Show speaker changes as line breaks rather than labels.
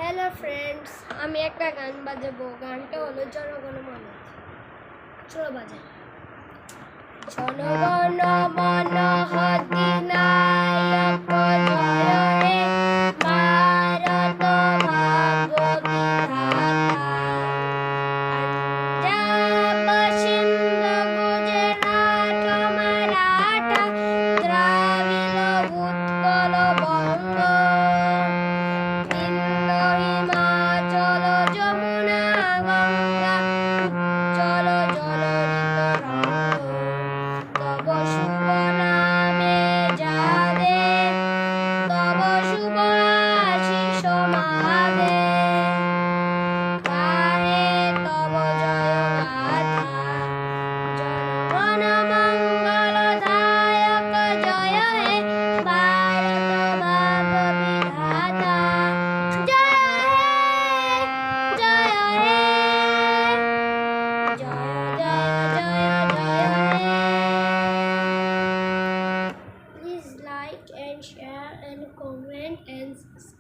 Hello friends, আমি একটা গান বাজাবো। গানটা হলো জনগণ মন। চলো বাজাই। জনগণ মন অধিনায়ক জয় হে, ভারত ভাগ্য বিধাতা। পাঞ্জাব সিন্ধ গুজরাট মারাঠা, দ্রাবিড় উৎকল বঙ্গ, হিমাচল যমুনা গঙ্গা, উজ্জ্বল জলরিত রঙ্গ। তব শুভ নামে যাদে, তব শুভ আশিস মাদে, গাহে তব জয় গাথা। জনগণ মঙ্গল দায়ক জয় হে, ভারত ভাগ্য বিধাতা। জয় হে, জয় হে, জয় জয় জয় জয় হে। Please like and share and comment and subscribe.